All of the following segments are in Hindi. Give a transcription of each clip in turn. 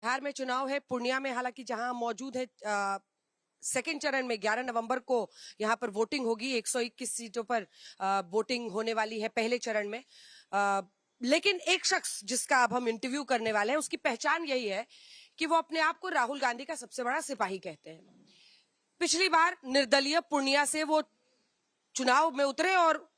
बिहार में चुनाव है, पूर्णिया में हालांकि जहां मौजूद है सेकेंड चरण में 11 नवंबर को यहां पर वोटिंग होगी। 121 सीटों पर वोटिंग होने वाली है पहले चरण में। लेकिन एक शख्स जिसका अब हम इंटरव्यू करने वाले हैं, उसकी पहचान यही है कि वो अपने आप को राहुल गांधी का सबसे बड़ा सिपाही कहते हैं। पिछली बार निर्दलीय पूर्णिया से वो चुनाव में उतरे और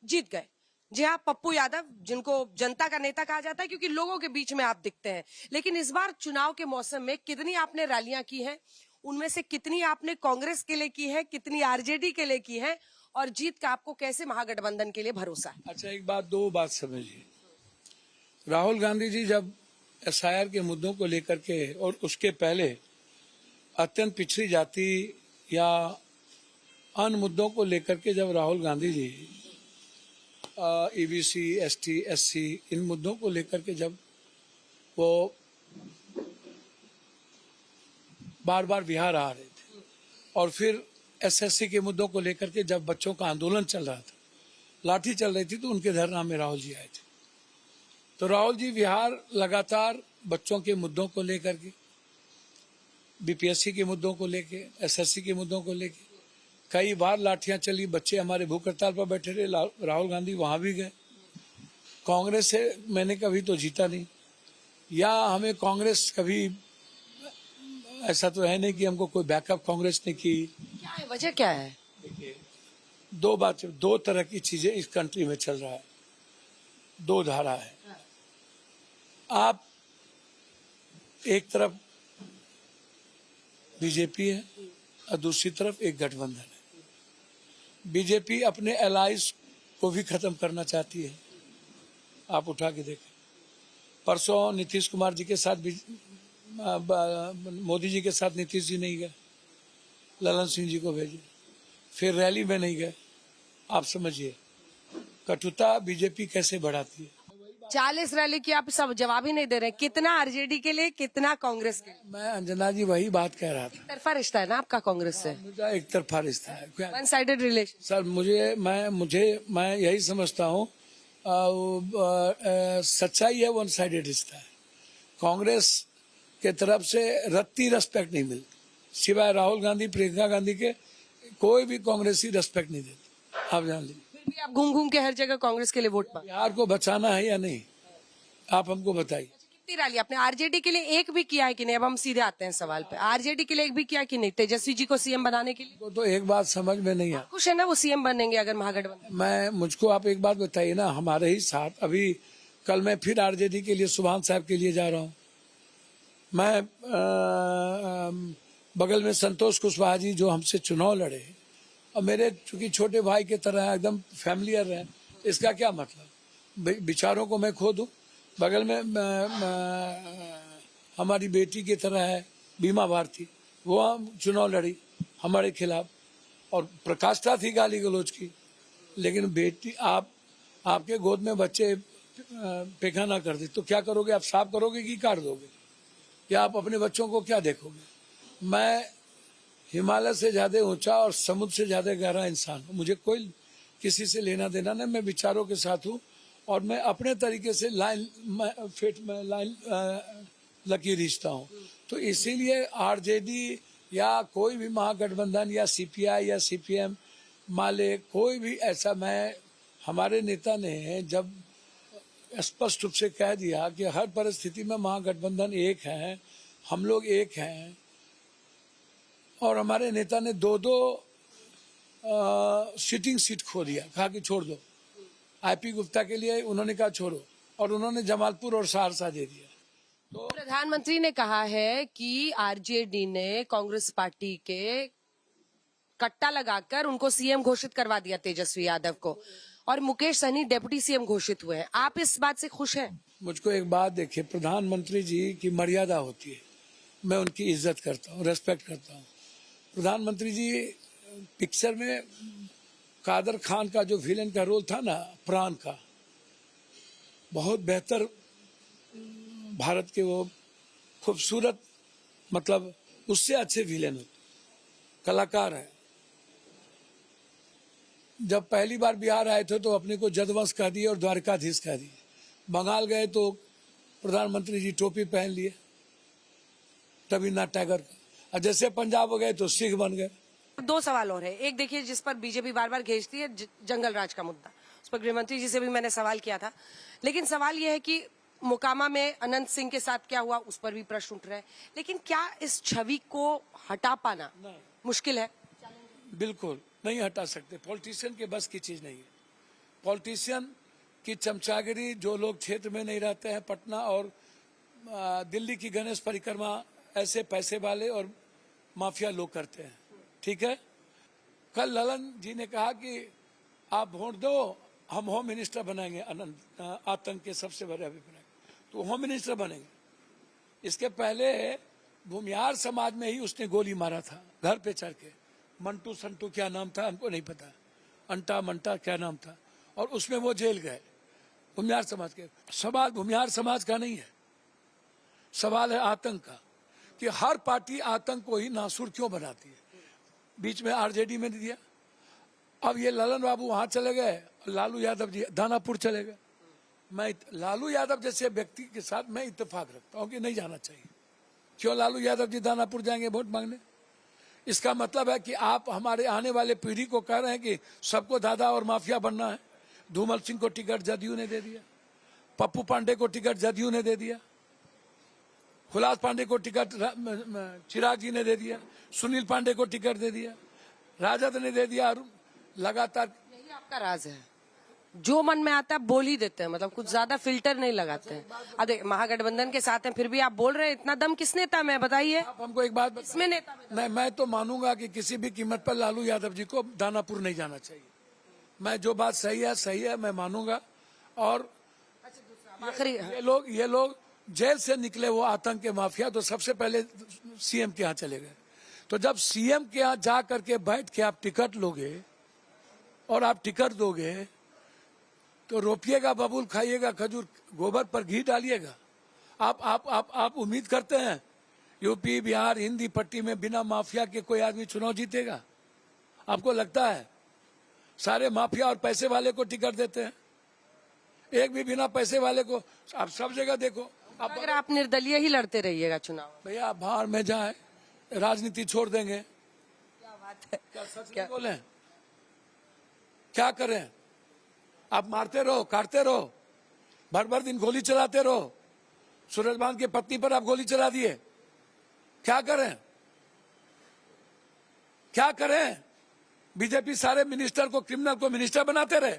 जीत गए। जी हाँ, पप्पू यादव, जिनको जनता का नेता कहा जाता है क्योंकि लोगों के बीच में आप दिखते हैं। लेकिन इस बार चुनाव के मौसम में कितनी आपने रैलियां की हैं, उनमें से कितनी आपने कांग्रेस के लिए की है, कितनी आरजेडी के लिए की है, और जीत का आपको कैसे महागठबंधन के लिए भरोसा है? अच्छा, एक बात, दो बात समझिए। राहुल गांधी जी जब एसआईआर के मुद्दों को लेकर के और उसके पहले अत्यंत पिछड़ी जाति या अन्य मुद्दों को लेकर के जब Rahul Gandhi ji EBC, ST, SC, इन मुद्दों को लेकर के जब वो बार बार बिहार आ रहे थे, और फिर एसएससी के मुद्दों को लेकर के जब बच्चों का आंदोलन चल रहा था, लाठी चल रही थी, तो उनके धरना में राहुल जी आए थे। तो राहुल जी बिहार लगातार बच्चों के मुद्दों को लेकर के, बीपीएससी के मुद्दों को लेके, एसएससी के मुद्दों को लेके कई बार लाठियां चली। बच्चे हमारे भूख हड़ताल पर बैठे रहे, राहुल गांधी वहां भी गए। कांग्रेस से मैंने कभी तो जीता नहीं, या हमें कांग्रेस कभी, ऐसा तो है नहीं कि हमको कोई बैकअप कांग्रेस ने की। क्या है वजह, क्या है? देखिए, दो तरह की चीजें इस कंट्री में चल रहा है, दो धारा है। आप एक तरफ बीजेपी है और दूसरी तरफ एक गठबंधन है। बीजेपी अपने एलाइज को भी खत्म करना चाहती है। आप उठा के देखें, परसों नीतीश कुमार जी के साथ मोदी जी के साथ नीतीश जी नहीं गए, ललन सिंह जी को भेजे, फिर रैली में नहीं गए। आप समझिए कटुता बीजेपी कैसे बढ़ाती है। 40 रैली की आप सब जवाब ही नहीं दे रहे। कितना आरजेडी के लिए, कितना कांग्रेस के लिए? मैं अंजना जी वही बात कह रहा था। तरफा रिश्ता है ना आपका कांग्रेस से? मुझा एक तरफा रिश्ता है, वन साइडेड रिलेशन। सर। मैं यही समझता हूँ, सच्चाई है, वन साइडेड रिश्ता है। कांग्रेस के तरफ से रत्ती रेस्पेक्ट नहीं मिलती, सिवाय राहुल गांधी, प्रियंका गांधी के कोई भी कांग्रेसी रेस्पेक्ट नहीं देती। आप जान लीजिए। फिर भी आप घूम घूम के हर जगह कांग्रेस के लिए वोट पा। बिहार को बचाना है या नहीं, आप हमको बताइए। कितनी रैली आपने आरजेडी के लिए एक भी किया है कि नहीं? अब हम सीधे आते हैं सवाल पे। आरजेडी के लिए एक भी किया कि नहीं, तेजस्वी जी को सीएम बनाने के लिए? तो एक बात समझ में नहीं आ, खुश है ना वो सीएम बनेंगे अगर महागठबंधन? मुझको आप एक बात बताइए ना, हमारे ही साथ अभी कल मैं फिर आरजेडी के लिए सुभान साहब के लिए जा रहा हूँ। मैं बगल में संतोष कुशवाहा जी जो हमसे चुनाव लड़े और मेरे चूंकि छोटे भाई के तरह एकदम फैमिलियर है, इसका क्या मतलब विचारों को मैं खो दूं। बगल में हमारी बेटी की तरह है बीमा भारती, वो हम चुनाव लड़ी हमारे खिलाफ और प्रकाष्ठा थी गाली गलौज की। लेकिन बेटी, आपके गोद में बच्चे पैखाना कर दे तो क्या करोगे? आप साफ करोगे कि काट दोगे? या आप अपने बच्चों को क्या देखोगे? मैं हिमालय से ज्यादा ऊंचा और समुद्र से ज्यादा गहरा इंसान हूँ। मुझे कोई किसी से लेना देना नहीं। मैं विचारों के साथ हूँ और मैं अपने तरीके से लाइन लकीर खींचता हूँ। तो इसीलिए आरजेडी या कोई भी महागठबंधन या सीपीआई या सीपीएम माले कोई भी ऐसा, हमारे नेता ने जब स्पष्ट रूप से कह दिया कि हर परिस्थिति में महागठबंधन एक है, हम लोग एक हैं, और हमारे नेता ने दो सिटिंग सीट खो दिया, कहा कि छोड़ दो। आईपी गुप्ता के लिए उन्होंने कहा छोड़ो, और उन्होंने जमालपुर और सहरसा दे दिया। तो प्रधानमंत्री ने कहा है कि आरजेडी ने कांग्रेस पार्टी के कट्टा लगाकर उनको सीएम घोषित करवा दिया, तेजस्वी यादव को, और मुकेश सहनी डेप्यूटी सीएम घोषित हुए हैं। आप इस बात से खुश हैं? मुझको एक बात देखिए, प्रधानमंत्री जी की मर्यादा होती है, मैं उनकी इज्जत करता हूँ, रेस्पेक्ट करता हूँ। प्रधानमंत्री जी पिक्चर में कादर खान का जो विलेन का रोल था ना, प्राण का, बहुत बेहतर भारत के वो खूबसूरत, मतलब उससे अच्छे विलेन कलाकार है। जब पहली बार बिहार आए थे तो अपने को जदवंश कह दिए और द्वारकाधीश कह दिए। बंगाल गए तो प्रधानमंत्री जी टोपी पहन लिए, रविन्द्रनाथ टैगोर का। और जैसे पंजाब हो गए तो सिख बन गए। दो सवाल और है। एक देखिए, जिस पर बीजेपी बार बार घेजती है, जंगल राज का मुद्दा, उस पर गृहमंत्री जी से भी मैंने सवाल किया था। लेकिन सवाल यह है कि मोकामा में अनंत सिंह के साथ क्या हुआ, उस पर भी प्रश्न उठ रहे हैं। लेकिन क्या इस छवि को हटा पाना मुश्किल है? बिल्कुल नहीं हटा सकते। पॉलिटिशियन के बस की चीज नहीं है। पॉलिटिशियन की चमचागिरी जो लोग क्षेत्र में नहीं रहते हैं, पटना और दिल्ली की गणेश परिक्रमा ऐसे पैसे वाले और माफिया लोग करते हैं। ठीक है, कल ललन जी ने कहा कि आप वोट दो, हम होम मिनिस्टर बनाएंगे, आतंक के सबसे बड़े अभिप्राय, तो होम मिनिस्टर बनेंगे। इसके पहले भूमिहार समाज में ही उसने गोली मारा था घर पे चढ़ के। मंटू संटू क्या नाम था हमको नहीं पता, अंटा मंटा क्या नाम था, और उसमें वो जेल गए। भूमिहार समाज के सवाल भूमिहार समाज का नहीं है, सवाल है आतंक का, कि हर पार्टी आतंक को ही नासुर क्यों बनाती है। बीच में आरजेडी में दिया, अब ये ललन बाबू वहां चले गए, लालू यादव जी दानापुर चले गए। मैं लालू यादव जैसे व्यक्ति के साथ मैं इत्तेफाक रखता हूं कि नहीं जाना चाहिए। क्यों लालू यादव जी दानापुर जाएंगे वोट मांगने? इसका मतलब है कि आप हमारे आने वाले पीढ़ी को कह रहे हैं कि सबको दादा और माफिया बनना है। धूमल सिंह को टिकट जदयू ने दे दिया, पप्पू पांडे को टिकट जदयू ने दे दिया, हुलास पांडे को टिकट चिराग जी ने दे दिया, सुनील पांडे को टिकट दे दिया, राजद ने दे दिया, और लगातार। यही आपका राज है, जो मन में आता है बोल ही देते हैं, मतलब कुछ ज्यादा फिल्टर नहीं लगाते हैं। अरे महागठबंधन के साथ हैं, फिर भी आप बोल रहे हैं, इतना दम किस नेता में? बताइए आप हमको एक बात इसमें नेता में नहीं, मैं तो मानूंगा कि किसी भी कीमत पर लालू यादव जी को दानापुर नहीं जाना चाहिए। मैं जो बात सही है मैं मानूंगा। और आखिरी ये लोग जेल से निकले वो आतंक के माफिया, तो सबसे पहले सीएम के यहाँ चले गए। तो जब सीएम के यहाँ जा करके बैठ के आप टिकट लोगे और आप टिकट दोगे, तो रोपिएगा बबूल, खाइएगा खजूर, गोबर पर घी डालिएगा। आप उम्मीद करते हैं यूपी बिहार हिंदी पट्टी में बिना माफिया के कोई आदमी चुनाव जीतेगा? आपको लगता है? सारे माफिया और पैसे वाले को टिकट देते हैं, एक भी बिना पैसे वाले को। आप सब जगह देखो। अगर आप निर्दलीय ही लड़ते रहिएगा चुनाव, भैया बाहर में जाए, राजनीति छोड़ देंगे। क्या बात है? क्या सच नहीं बोले? क्या करें? आप मारते रहो, काटते रहो, भर भर दिन गोली चलाते रहो। सूरजभान की पत्नी पर आप गोली चला दिए, क्या करें? क्या करें? बीजेपी सारे मिनिस्टर को, क्रिमिनल को मिनिस्टर बनाते रहे।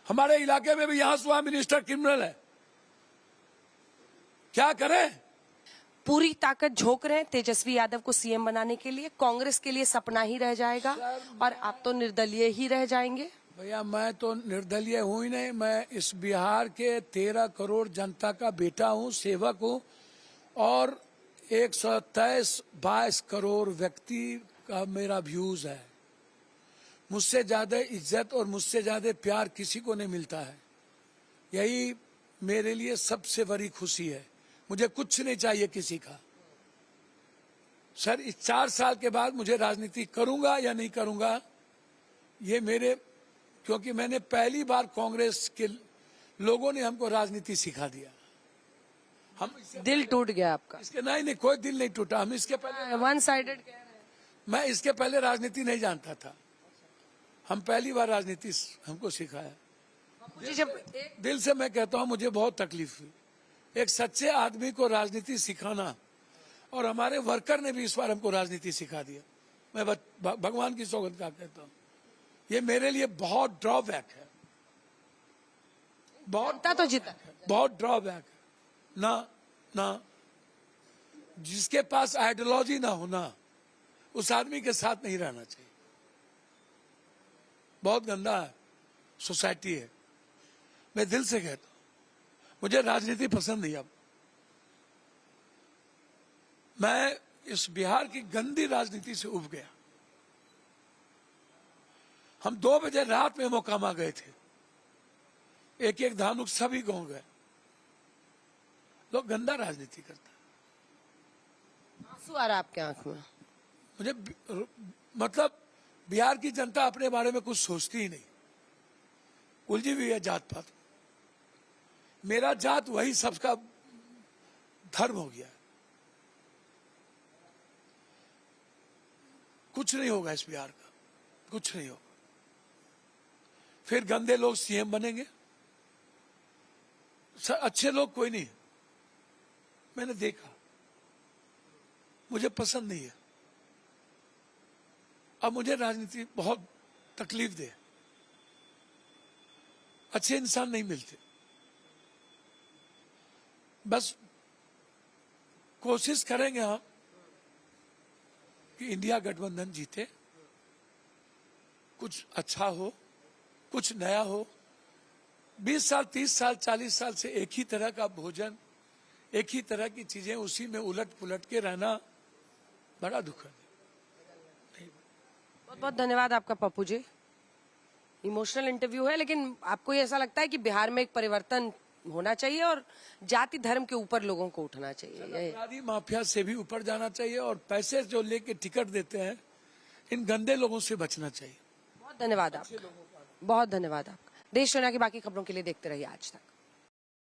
हमारे इलाके में भी यहां से वहां मिनिस्टर क्रिमिनल है, क्या करें? पूरी ताकत झोंक रहे हैं तेजस्वी यादव को सीएम बनाने के लिए। कांग्रेस के लिए सपना ही रह जाएगा और आप तो निर्दलीय ही रह जाएंगे। भैया मैं तो निर्दलीय हूं ही नहीं, मैं इस बिहार के 13 करोड़ जनता का बेटा हूं, सेवक हूं, और 123-22 करोड़ व्यक्ति का मेरा व्यूज है। मुझसे ज्यादा इज्जत और मुझसे ज्यादा प्यार किसी को नहीं मिलता है। यही मेरे लिए सबसे बड़ी खुशी है। मुझे कुछ नहीं चाहिए किसी का। सर, इस 4 साल के बाद मुझे राजनीति करूंगा या नहीं करूंगा, ये मेरे, क्योंकि मैंने पहली बार कांग्रेस के लोगों ने हमको राजनीति सिखा दिया। हम दिल टूट गया आपका? इसके नहीं, कोई दिल नहीं टूटा। हम इसके पहले वन साइडेड कह रहे हैं। मैं इसके पहले राजनीति नहीं जानता था। हम पहली बार राजनीति हमको सिखाया। मुझे जब दिल से मैं कहता हूं, मुझे बहुत तकलीफ हुई एक सच्चे आदमी को राजनीति सिखाना, और हमारे वर्कर ने भी इस बार हमको राजनीति सिखा दिया। मैं भगवान की सौगंध का कहता हूं, ये मेरे लिए बहुत ड्रॉबैक है, तो जीता बहुत ड्रॉबैक है। ना जिसके पास आइडियोलॉजी ना होना, उस आदमी के साथ नहीं रहना चाहिए। बहुत गंदा है सोसाइटी है। मैं दिल से कहता हूं, मुझे राजनीति पसंद नहीं। अब मैं इस बिहार की गंदी राजनीति से उब गया। हम 2 बजे रात में मोकामा गए थे, एक धानुक सभी गांव गए। लोग गंदा राजनीति करता है। आंसू आ रहा आपके आंख में? मुझे मतलब बिहार की जनता अपने बारे में कुछ सोचती ही नहीं, उलझी हुई है जात पात। मेरा जात वही सबका धर्म हो गया। कुछ नहीं होगा इस बिहार का, कुछ नहीं होगा। फिर गंदे लोग सीएम बनेंगे, अच्छे लोग कोई नहीं। मैंने देखा, मुझे पसंद नहीं है। अब मुझे राजनीति बहुत तकलीफ दे, अच्छे इंसान नहीं मिलते। बस कोशिश करेंगे हम कि इंडिया गठबंधन जीते, कुछ अच्छा हो, कुछ नया हो। 20 साल, 30 साल, 40 साल से एक ही तरह का भोजन, एक ही तरह की चीजें, उसी में उलट पुलट के रहना बड़ा दुखद है। बहुत बहुत धन्यवाद आपका पप्पू जी। इमोशनल इंटरव्यू है, लेकिन आपको ये ऐसा लगता है कि बिहार में एक परिवर्तन होना चाहिए और जाति धर्म के ऊपर लोगों को उठना चाहिए? अपराधी माफिया से भी ऊपर जाना चाहिए और पैसे जो लेके टिकट देते हैं, इन गंदे लोगों से बचना चाहिए। बहुत धन्यवाद आपका, बहुत धन्यवाद आपका। देश दुनिया की बाकी खबरों के लिए देखते रहिए आज तक।